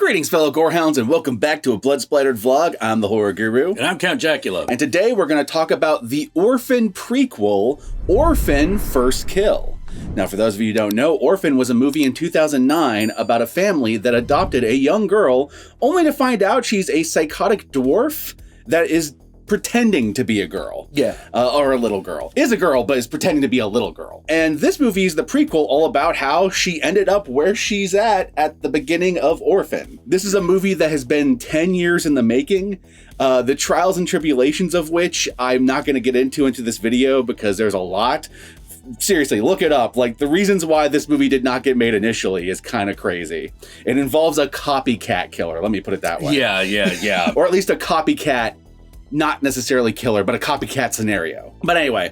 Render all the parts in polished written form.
Greetings, fellow gorehounds, and welcome back to a Blood Splattered vlog. I'm the Horror Guru. And I'm Count Jackula. And today we're going to talk about the Orphan prequel, Orphan First Kill. Now, for those of you who don't know, Orphan was a movie in 2009 about a family that adopted a young girl, only to find out she's a psychotic dwarf that is pretending to be a girl. Yeah. Or a little girl. Is a girl, but is pretending to be a little girl. And this movie is the prequel all about how she ended up where she's at the beginning of Orphan. This is a movie that has been 10 years in the making, the trials and tribulations of which I'm not going to get into this video because there's a lot. Seriously, look it up. Like, the reasons why this movie did not get made initially is kind of crazy. It involves a copycat killer, let me put it that way. Yeah. Or at least a copycat, not necessarily killer, but a copycat scenario. But anyway,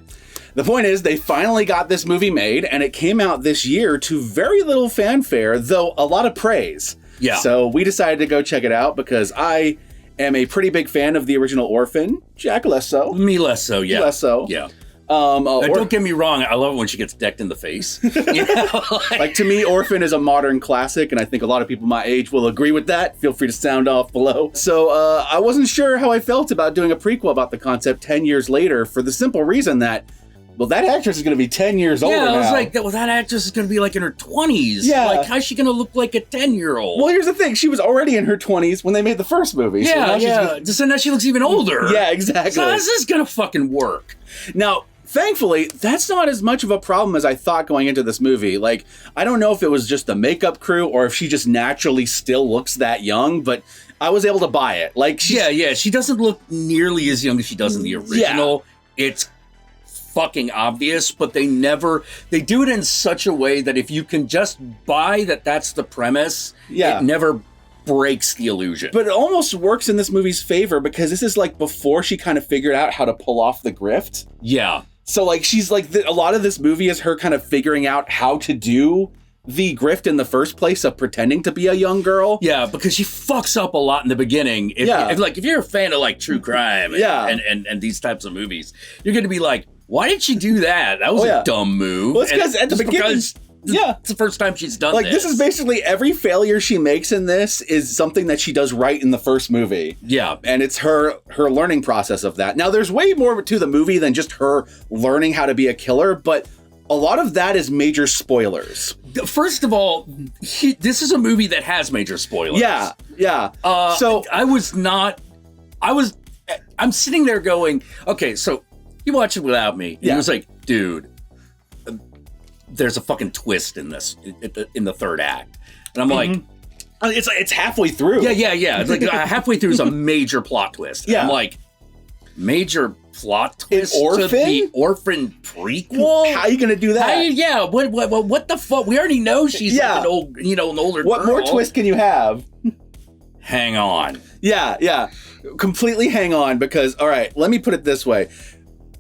the point is they finally got this movie made, and it came out this year to very little fanfare, though a lot of praise. Yeah. So we decided to go check it out because I am a pretty big fan of the original Orphan. Jack less so. Me less so, yeah. Less so. Yeah. Don't get me wrong, I love it when she gets decked in the face. You know, like, to me, Orphan is a modern classic, and I think a lot of people my age will agree with that. Feel free to sound off below. So I wasn't sure how I felt about doing a prequel about the concept 10 years later, for the simple reason that, well, that actress is going to be 10 years older now. Yeah, I was like, that actress is going to be like in her 20s. Yeah. Like, how's she going to look like a 10-year-old? Well, here's the thing. She was already in her 20s when they made the first movie. Yeah, so now she looks even older. Yeah, exactly. So how's this going to fucking work? Now, thankfully, that's not as much of a problem as I thought going into this movie. Like, I don't know if it was just the makeup crew or if she just naturally still looks that young, but I was able to buy it. Like, Yeah, she doesn't look nearly as young as she does in the original. Yeah. It's fucking obvious, but they do it in such a way that if you can just buy that that's the premise, it never breaks the illusion. But it almost works in this movie's favor because this is like before she kind of figured out how to pull off the grift. Yeah. So, like, she's like, a lot of this movie is her kind of figuring out how to do the grift in the first place of pretending to be a young girl. Yeah, because she fucks up a lot in the beginning. If you're a fan of, like, true crime and these types of movies, you're going to be like, why did she do that? That was a dumb move. Well, it's because at the beginning... It's the first time she's done this. Like, this is basically every failure she makes in this is something that she does right in the first movie. Yeah. And it's her learning process of that. Now, there's way more to the movie than just her learning how to be a killer, but a lot of that is major spoilers. First of all, this is a movie that has major spoilers. Yeah. So I'm sitting there going, okay, so you watch it without me. And it was like, dude, there's a fucking twist in this, in the third act. And I'm like... It's halfway through. Yeah. It's like halfway through is a major plot twist. Yeah. I'm like, major plot twist Orphan? to the Orphan prequel? How are you going to do that? What the fuck? We already know she's like an old, an older girl. What more twist can you have? Hang on. Yeah. Completely hang on, because, all right, let me put it this way.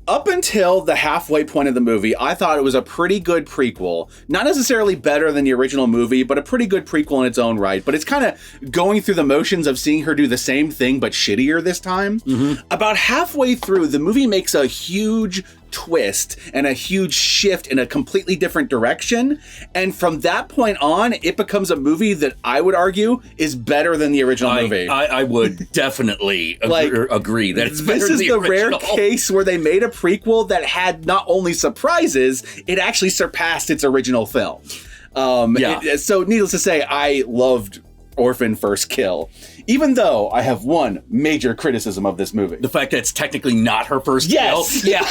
Up until the halfway point of the movie, I thought it was a pretty good prequel. Not necessarily better than the original movie, but a pretty good prequel in its own right. But it's kind of going through the motions of seeing her do the same thing, but shittier this time. Mm-hmm. About halfway through, the movie makes a huge twist and a huge shift in a completely different direction. And from that point on, it becomes a movie that I would argue is better than the original movie. I would definitely agree that it's better than the original. This is the rare case where they made a prequel that had not only surprises, it actually surpassed its original film. So needless to say, I loved Orphan First Kill. Even though I have one major criticism of this movie. The fact that it's technically not her first kill. Yeah.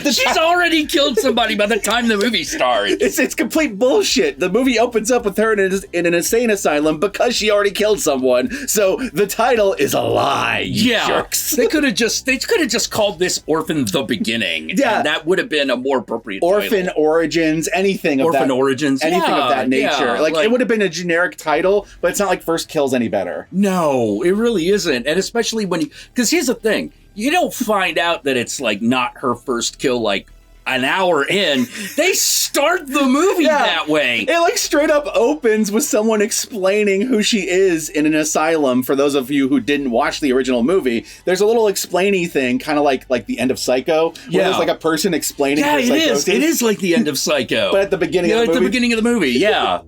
She's already killed somebody by the time the movie starts. It's complete bullshit. The movie opens up with her in an insane asylum because she already killed someone. So the title is a lie, you jerks. They could have just called this Orphan the Beginning. Yeah. And that would have been a more appropriate Orphan title. Origins, anything of Orphan that. Origins. Anything of that nature. Yeah, like, it would have been a generic title, but it's not like First Kill's any better. No, it really isn't. And especially because here's the thing, you don't find out that it's like not her first kill like an hour in. They start the movie that way. It like straight up opens with someone explaining who she is in an asylum. For those of you who didn't watch the original movie, there's a little explainy thing, kind of like the end of Psycho, where there's like a person explaining her psychosis. It is like the end of Psycho. But at the beginning of the movie. At the beginning of the movie, yeah.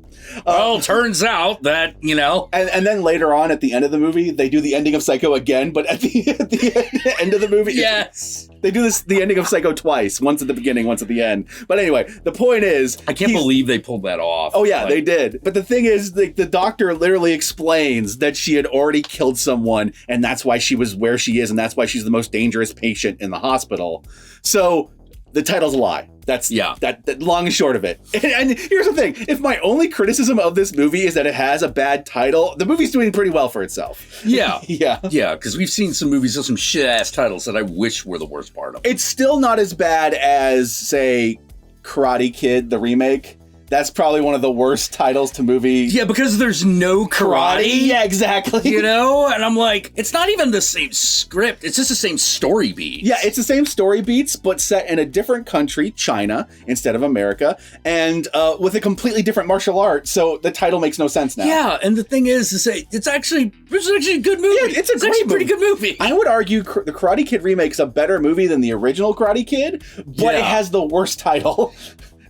Well, turns out that, you know. And then later on at the end of the movie, they do the ending of Psycho again, but at the end of the movie, yes. They do the ending of Psycho twice, once at the beginning, once at the end. But anyway, the point is... I can't believe they pulled that off. Oh yeah, they did. But the thing is, the doctor literally explains that she had already killed someone, and that's why she was where she is, and that's why she's the most dangerous patient in the hospital. So... the title's a lie. That's that long and short of it. And here's the thing. If my only criticism of this movie is that it has a bad title, the movie's doing pretty well for itself. Yeah. Yeah. Yeah, because we've seen some movies with some shit-ass titles that I wish were the worst part of. It's still not as bad as, say, Karate Kid, the remake. That's probably one of the worst titles to movies. Yeah, because there's no karate. Yeah, exactly. You know? And I'm like, it's not even the same script. It's just the same story beats. Yeah, it's the same story beats, but set in a different country, China, instead of America, and with a completely different martial art, so the title makes no sense now. Yeah, and the thing is it's actually a good movie. Yeah, it's actually a pretty good movie. I would argue the Karate Kid remake's a better movie than the original Karate Kid, but it has the worst title.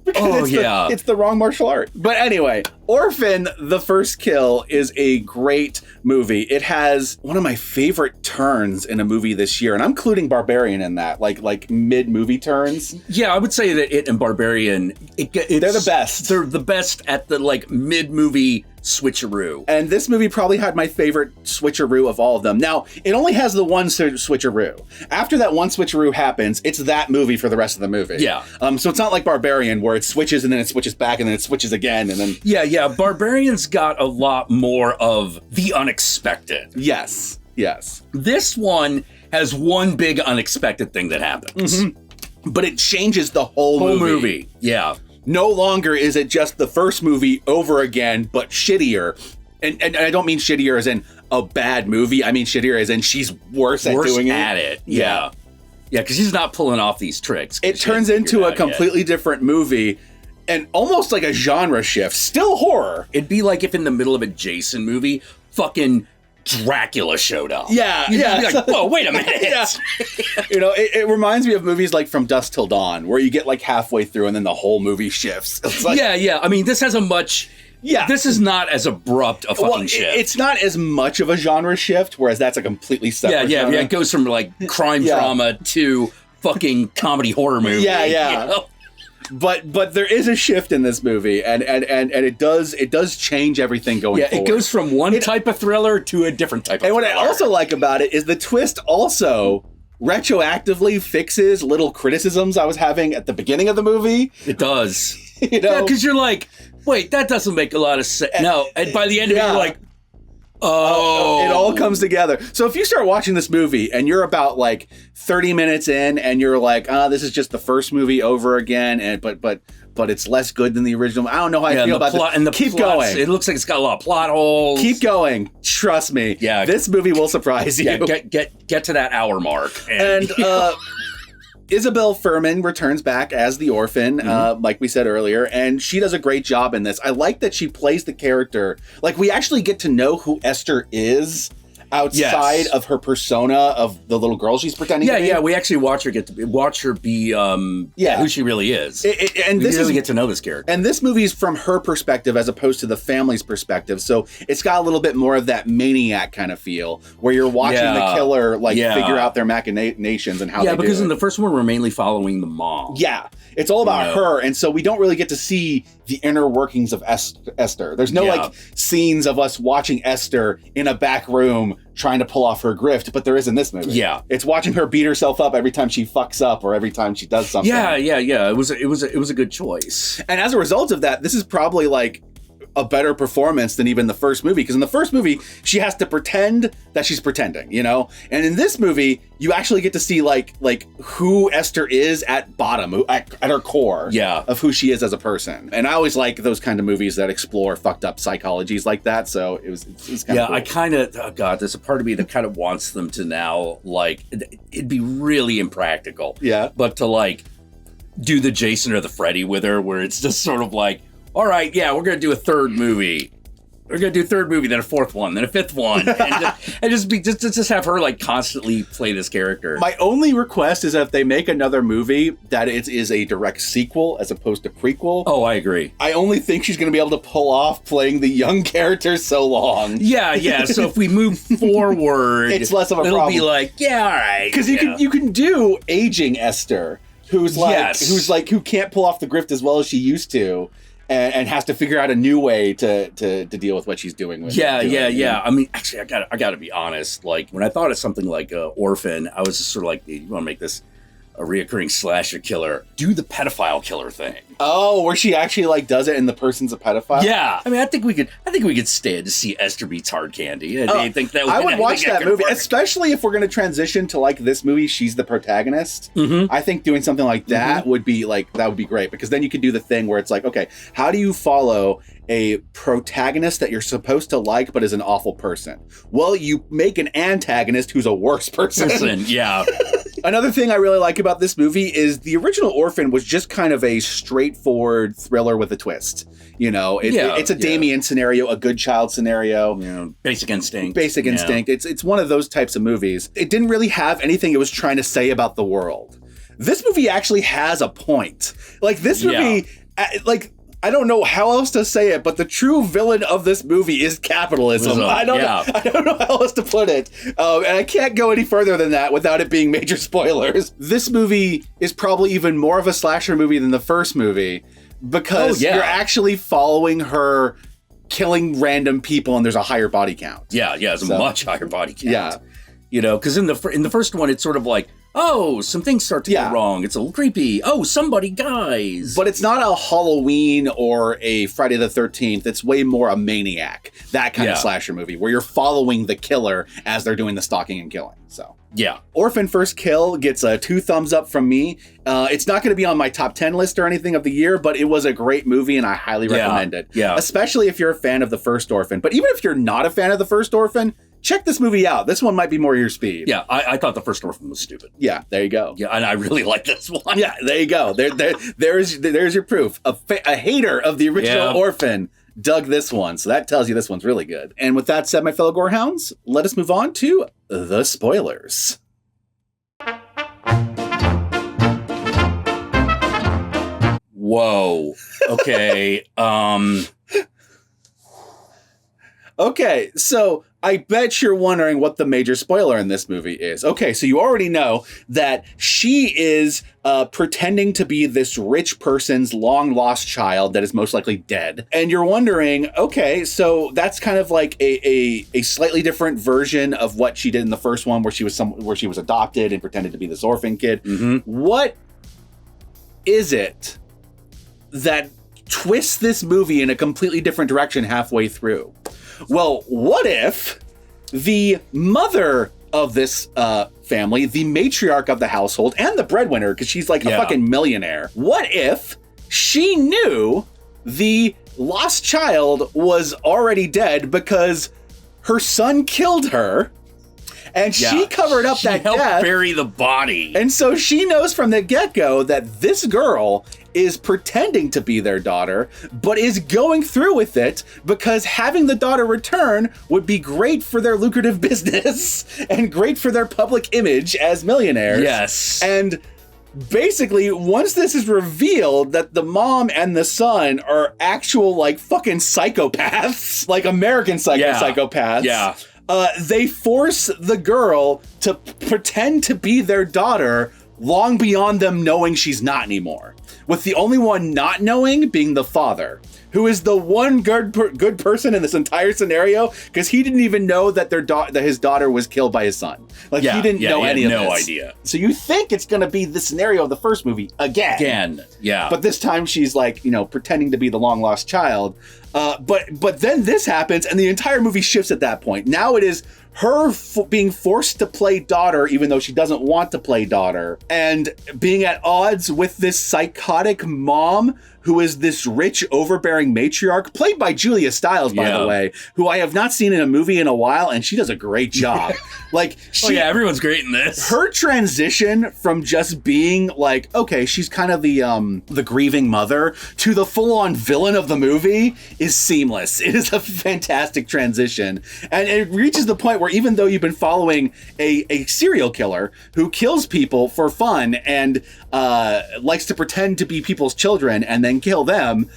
Because it's the wrong martial art. But anyway, Orphan, The First Kill is a great movie. It has one of my favorite turns in a movie this year, and I'm including Barbarian in that, like mid-movie turns. Yeah, I would say that it and Barbarian, they're the best. They're the best at the like mid-movie switcheroo. And this movie probably had my favorite switcheroo of all of them. Now, it only has the one switcheroo. After that one switcheroo happens, it's that movie for the rest of the movie. Yeah. So it's not like Barbarian where it switches and then it switches back and then it switches again and then... Yeah. Barbarian's got a lot more of the unexpected. Yes. This one has one big unexpected thing that happens. Mm-hmm. But it changes the whole movie. Yeah. No longer is it just the first movie over again, but shittier. And I don't mean shittier as in a bad movie. I mean shittier as in she's worse at doing it. Yeah, because she's not pulling off these tricks. It turns into a completely different movie and almost like a genre shift. Still horror. It'd be like if in the middle of a Jason movie, fucking Dracula showed up. Yeah. You'd be like, whoa, wait a minute. Yeah. You know, it reminds me of movies like From Dusk Till Dawn, where you get like halfway through and then the whole movie shifts. It's like, yeah. I mean, this has a much... Yeah. This is not as abrupt a fucking shift. It's not as much of a genre shift, whereas that's a completely separate genre. Yeah. It goes from like crime drama to fucking comedy horror movie. Yeah. You know? But there is a shift in this movie, and it does change everything going forward. Yeah, it goes from one type of thriller to a different type of thriller. And what I also like about it is the twist also retroactively fixes little criticisms I was having at the beginning of the movie. It does. You know? Yeah, because you're like, wait, that doesn't make a lot of sense. No, and by the end of it, you're like, oh. It all comes together. So if you start watching this movie and you're about like 30 minutes in and you're like, this is just the first movie over again, but it's less good than the original. I don't know how I feel about this. And keep going. It looks like it's got a lot of plot holes. Keep going. Trust me. Yeah. This movie will surprise you. Yeah, get to that hour mark. And Isabelle Fuhrman returns back as the orphan, like we said earlier, and she does a great job in this. I like that she plays the character. Like, we actually get to know who Esther is outside of her persona of the little girl she's pretending to be. Yeah, we actually watch her be who she really is. And we really get to know this character. And this movie is from her perspective as opposed to the family's perspective. So it's got a little bit more of that Maniac kind of feel where you're watching the killer figure out their machinations and how they do it. Yeah, because in the first one, we're mainly following the mom. Yeah, it's all about her. And so we don't really get to see the inner workings of Esther. There's no scenes of us watching Esther in a back room trying to pull off her grift, but there is in this movie. Yeah. It's watching her beat herself up every time she fucks up or every time she does something. Yeah. It was a good choice. And as a result of that, this is probably like a better performance than even the first movie, because in the first movie she has to pretend that she's pretending, you know, and in this movie you actually get to see like who Esther is at bottom, at her core, of who she is as a person. And I always like those kind of movies that explore fucked up psychologies like that. So it's kind of cool. I kind of there's a part of me that kind of wants them to now, like, it'd be really impractical, but to like do the Jason or the Freddy with her, where it's just sort of like, all right, we're going to do a third movie. We're gonna do a third movie, then a fourth one, then a fifth one, and just have her like constantly play this character. My only request is that if they make another movie, that it is a direct sequel as opposed to prequel. Oh, I agree. I only think she's gonna be able to pull off playing the young character so long. Yeah. So if we move forward, it's less of a problem. It'll be like, yeah, all right. Because you can do aging Esther, who can't pull off the grift as well as she used to. And has to figure out a new way to deal with what she's doing with. Yeah. I mean, actually, I gotta be honest. Like when I thought of something like Orphan, I was just sort of like, you want to make this a reoccurring slasher killer? Do the pedophile killer thing. Oh, where she actually like does it and the person's a pedophile? Yeah. I mean, I think we could stand to see Esther beats Hard Candy. I would watch that movie, especially if we're going to transition to like this movie. She's the protagonist. I think doing something like that would be great, because then you could do the thing where it's like, okay, how do you follow a protagonist that you're supposed to like but is an awful person? Well, you make an antagonist who's a worse person. Yeah. Another thing I really like about this movie is the original Orphan was just kind of a straightforward thriller with a twist. You know, it's a Damien scenario, a good child scenario. Yeah, Basic Instinct. It's one of those types of movies. It didn't really have anything it was trying to say about the world. This movie actually has a point. Like, this movie, I don't know how else to say it, but the true villain of this movie is capitalism. I don't know how else to put it. And I can't go any further than that without it being major spoilers. This movie is probably even more of a slasher movie than the first movie, because you're actually following her killing random people and there's a higher body count. Yeah, it's a much higher body count. Yeah. You know, because in the first one, it's sort of like, oh, some things start to go wrong. It's a little creepy. Oh, somebody dies. But it's not a Halloween or a Friday the 13th. It's way more a Maniac, that kind of slasher movie, where you're following the killer as they're doing the stalking and killing. So yeah. Orphan First Kill gets 2 thumbs up from me. It's not going to be on my top 10 list or anything of the year, but it was a great movie and I highly recommend it. Yeah. Especially if you're a fan of the first Orphan. But even if you're not a fan of the first Orphan, check this movie out. This one might be more your speed. Yeah, I thought the first Orphan was stupid. Yeah, there you go. Yeah, and I really like this one. Yeah, there you go. There's your proof. A hater of the original Orphan dug this one, so that tells you this one's really good. And with that said, my fellow Gorehounds, let us move on to the spoilers. Whoa. Okay. Okay, so I bet you're wondering what the major spoiler in this movie is. Okay, so you already know that she is pretending to be this rich person's long-lost child that is most likely dead. And you're wondering, okay, so that's kind of like a slightly different version of what she did in the first one, where she was adopted and pretended to be this orphan kid. What is it that twists this movie in a completely different direction halfway through? Well, what if the mother of this family, the matriarch of the household, and the breadwinner, because she's like a fucking millionaire, what if she knew the lost child was already dead because her son killed her, and she covered up that death. She helped bury the body. And so she knows from the get-go that this girl is pretending to be their daughter, but is going through with it because having the daughter return would be great for their lucrative business and great for their public image as millionaires. Yes. And basically, once this is revealed that the mom and the son are actual, like, fucking psychopaths, like American psychopaths, they force the girl to pretend to be their daughter long beyond them knowing she's not anymore. With the only one not knowing being the father, who is the one good person in this entire scenario, because he didn't even know that that his daughter was killed by his son. Like, he didn't know any of this. No idea. So you think it's going to be the scenario of the first movie again. Yeah. But this time she's like, pretending to be the long lost child. But then this happens and the entire movie shifts at that point. Now it is her being forced to play daughter, even though she doesn't want to play daughter, and being at odds with this psychotic mom who is this rich, overbearing matriarch, played by Julia Stiles, by the way, who I have not seen in a movie in a while, and she does a great job. Like, everyone's great in this. Her transition from just being like, okay, she's kind of the grieving mother, to the full-on villain of the movie is seamless. It is a fantastic transition. And it reaches the point where even though you've been following a serial killer who kills people for fun and likes to pretend to be people's children and then kill them,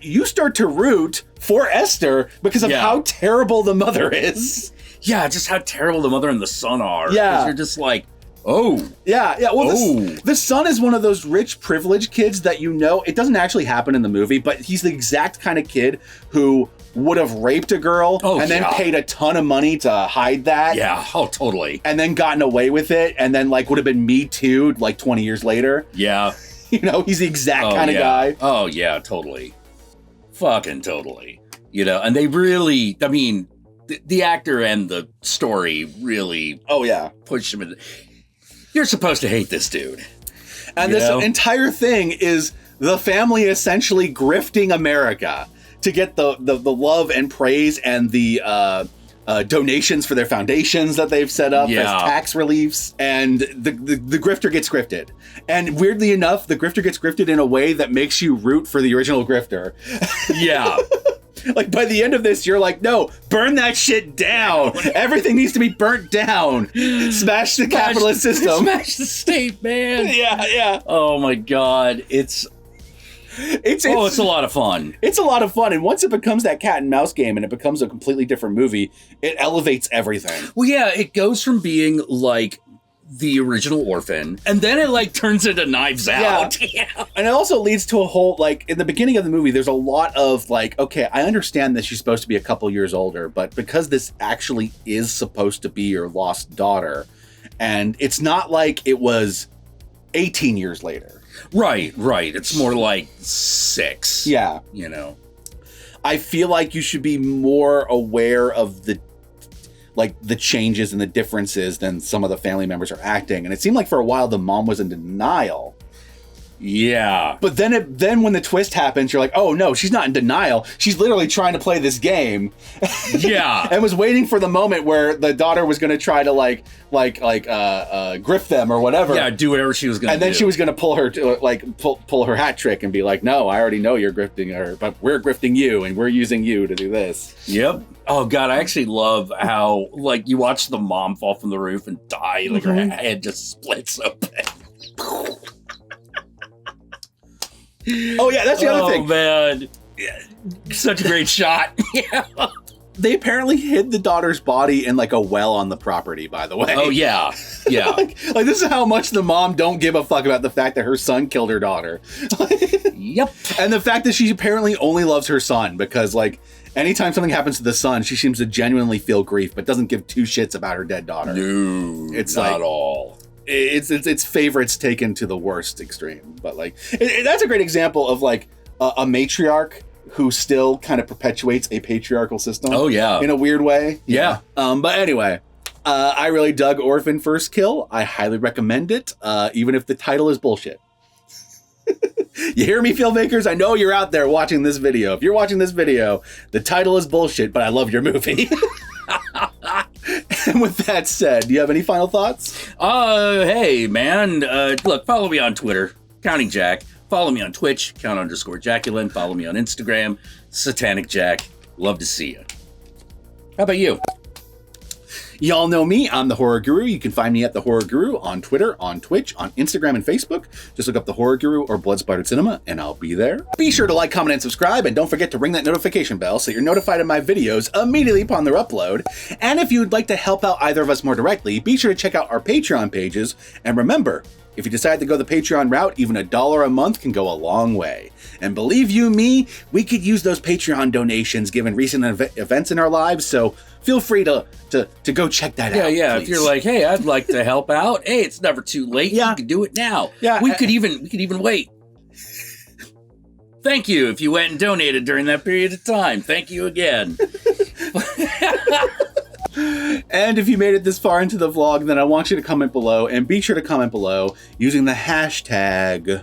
you start to root for Esther because of how terrible the mother is. Yeah, just how terrible the mother and the son are. Yeah. You're just like, oh. Yeah. Well, the son is one of those rich, privileged kids that it doesn't actually happen in the movie, but he's the exact kind of kid who would have raped a girl and then paid a ton of money to hide that. Yeah. Oh, totally. And then gotten away with it and then would have been Me Too'd 20 years later. Yeah. He's the exact kind of guy. Oh, yeah, totally. Fucking totally. And they really, I mean, the actor and the story really push him in. You're supposed to hate this dude. And this entire thing is the family essentially grifting America to get the love and praise and the donations for their foundations that they've set up as tax reliefs. And the grifter gets grifted. And weirdly enough, the grifter gets grifted in a way that makes you root for the original grifter. Yeah. By the end of this, you're like, no, burn that shit down. Everything needs to be burnt down. Smash the capitalist system. Smash the state, man. Yeah. Oh my God. It's a lot of fun. It's a lot of fun. And once it becomes that cat and mouse game and it becomes a completely different movie, it elevates everything. Well, yeah, it goes from being like the original Orphan, and then it turns into Knives Out. Yeah. And it also leads to a whole, in the beginning of the movie, there's a lot of okay, I understand that she's supposed to be a couple years older, but because this actually is supposed to be your lost daughter, and it's not like it was 18 years later. Right. It's more like 6. Yeah. I feel like you should be more aware of the changes and the differences than some of the family members are acting. And it seemed like for a while the mom was in denial. Yeah. But then when the twist happens, you're like, oh no, she's not in denial. She's literally trying to play this game. Yeah. And was waiting for the moment where the daughter was going to try to grift them or whatever. Yeah, do whatever she was going to do. And then she was going to pull her to pull her hat trick and be like, no, I already know you're grifting her, but we're grifting you and we're using you to do this. Yep. Oh God, I actually love how you watch the mom fall from the roof and die, her head just splits open. Oh yeah, that's the other thing. Oh man, such a great shot. Yeah. They apparently hid the daughter's body in a well on the property, by the way. Oh yeah. This is how much the mom don't give a fuck about the fact that her son killed her daughter. Yep. And the fact that she apparently only loves her son because anytime something happens to the son, she seems to genuinely feel grief, but doesn't give two shits about her dead daughter. No, it's not at all. It's favorites taken to the worst extreme, but that's a great example of a matriarch who still kind of perpetuates a patriarchal system. Oh yeah, in a weird way. Yeah. But anyway, I really dug Orphan First Kill. I highly recommend it, even if the title is bullshit. You hear me, filmmakers? I know you're out there watching this video. If you're watching this video, the title is bullshit, but I love your movie. And with that said, do you have any final thoughts? Hey, man. Look, follow me on Twitter, Counting Jack. Follow me on Twitch, Count_Jackula. And follow me on Instagram, Satanic Jack. Love to see you. How about you? Y'all know me. I'm the Horror Guru. You can find me at the Horror Guru on Twitter, on Twitch, on Instagram, and Facebook. Just look up the Horror Guru or Blood Splattered Cinema, and I'll be there. Be sure to like, comment, and subscribe, and don't forget to ring that notification bell so you're notified of my videos immediately upon their upload. And if you'd like to help out either of us more directly, be sure to check out our Patreon pages. And remember, if you decide to go the Patreon route, even $1 a month can go a long way. And believe you me, we could use those Patreon donations given recent events in our lives, so feel free to go check that out. Yeah. Please. If you're like, hey, I'd like to help out, hey, it's never too late. Yeah. You can do it now. Yeah. We could even wait. Thank you if you went and donated during that period of time. Thank you again. And if you made it this far into the vlog, then I want you to comment below, and be sure to comment below using the hashtag.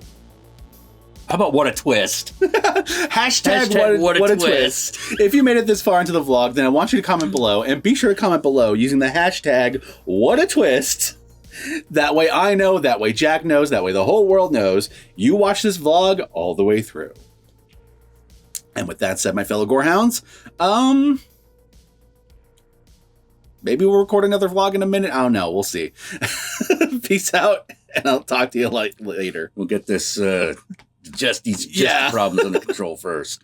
How about what a twist? Hashtag what a twist. If you made it this far into the vlog, then I want you to comment below, and be sure to comment below using the hashtag what a twist. That way I know, that way Jack knows, that way the whole world knows you watched this vlog all the way through. And with that said, my fellow Gorehounds, maybe we'll record another vlog in a minute. I don't know. We'll see. Peace out, and I'll talk to you later. We'll get this just these problems under control first.